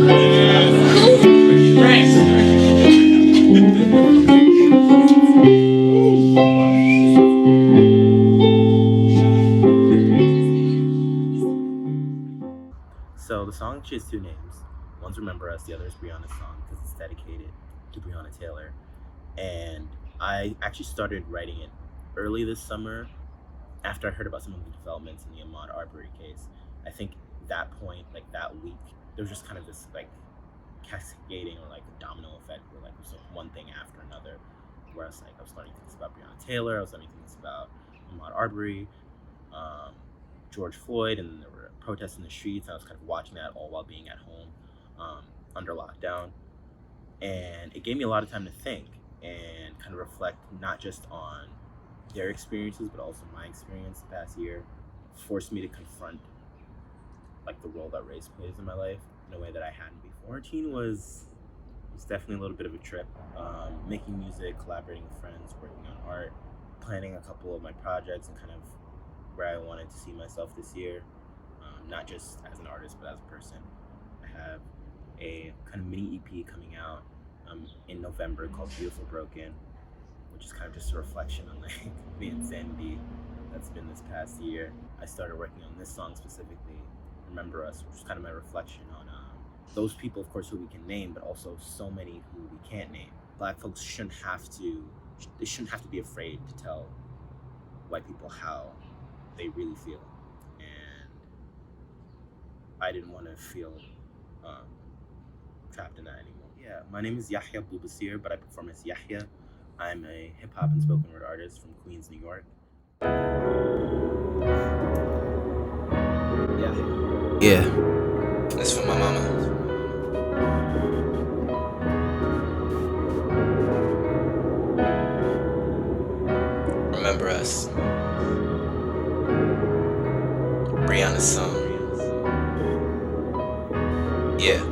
So the song actually has two names. One's Remember Us, the other is Breonna's song because it's dedicated to Breonna Taylor. And I actually started writing it early this summer after I heard about some of the developments in the Ahmaud Arbery case. I think that point, like that week, there was just kind of this like cascading or like domino effect where like it was like one thing after another. Where I was learning things about Breonna Taylor, I was learning things about Ahmaud Arbery, George Floyd, and there were protests in the streets. I was kind of watching that all while being at home under lockdown. And it gave me a lot of time to think and kind of reflect not just on their experiences, but also my experience the past year. Forced me to confront like the role that race plays in my life in a way that I hadn't before. Quarantine was definitely a little bit of a trip. Making music, collaborating with friends, working on art, planning a couple of my projects and kind of where I wanted to see myself this year. Not just as an artist, but as a person. I have a kind of mini EP coming out in November called Beautiful Broken, which is kind of just a reflection on like the insanity that's been this past year. I started working on this song specifically, Remember Us, which is kind of my reflection on those people, of course, who we can name, but also so many who we can't name. Black folks shouldn't have to be afraid to tell white people how they really feel. And I didn't want to feel trapped in that anymore. Yeah, my name is Yahya Abdul-Basser, but I perform as Yahya. I'm a hip-hop and spoken word artist from Queens, New York. Yeah, that's for my mama. Remember Us. Breonna's song. Yeah.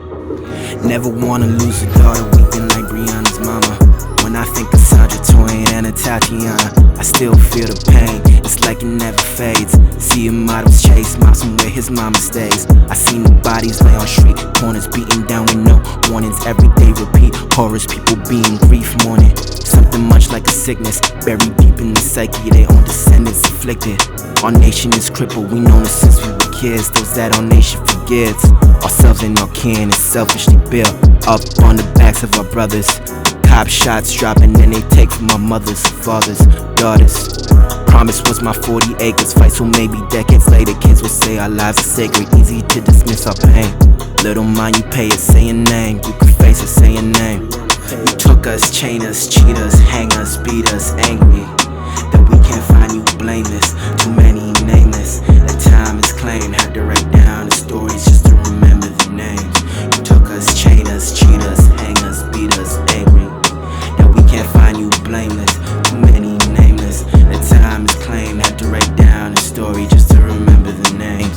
Never wanna lose a daughter weeping like Breonna's mama. When I think of Sandra Toyin and Tatiana, I still feel the pain, it's like it never fades. See a model's chase, mountain where his mama stays. I seen the bodies lay on street corners, beaten down with no warnings. Everyday repeat, horrors, people being grief mourning. Something much like a sickness, buried deep in the psyche, their own descendants afflicted. Our nation is crippled, we known it since we were kids. Those that our nation forgets, ourselves and our kin is selfishly built up on the backs of our brothers. Cop shots dropping and they take from our mothers, fathers, daughters. Promise was my 40 acres, fight so maybe decades later kids will say our lives are sacred, easy to dismiss our pain. Little mind you pay it, say your name, you can face it, say your name. You took us, chain us, cheat us, hang us, beat us, angry that we can't find you blameless, too many nameless. The time is claimed, had to write down the stories just to remember the names. You took us, chain us, cheat us, hang us, beat us, angry that we can't find you blameless, too many nameless. The time is claimed, had to write down the story just to remember the names.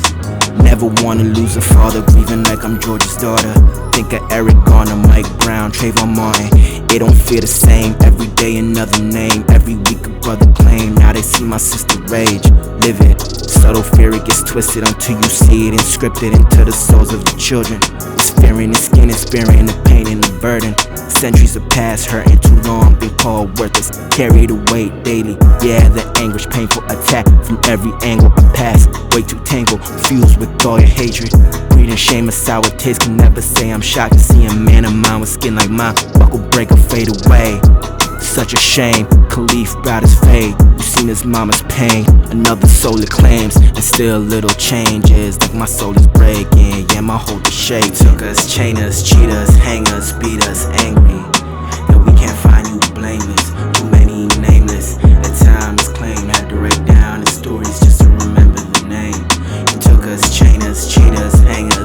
Never wanna lose a father, grieving like I'm George's daughter. Think of Eric Garner, Mike Brown, Trayvon Martin. It don't feel the same, every day another name. Every week a brother claim, now they see my sister rage. Live it, subtle fear it gets twisted until you see it inscripted into the souls of the children. It's fear in the skin, it's bearing the pain and the burden. Centuries have passed, hurting too long, been called worthless. Carry the weight daily, yeah, the anguish, painful attack from every angle. I pass, way too tangled, fused with all your hatred. Breeding shame, a sour taste, can never say I'm shocked to see a man of mine with skin like mine. Buckle break or fade away, such a shame. Khalif brought his fade, you seen his mama's pain. Another soul it claims, and still little changes. Like my soul is breaking, yeah, my hope is shaking. Took us, chain us, cheat us, hang us, beat us, angry that we can't find you blameless, too many nameless. The time is claimed, had to write down the stories just to remember the name. You took us, chain us, cheat us, hang us.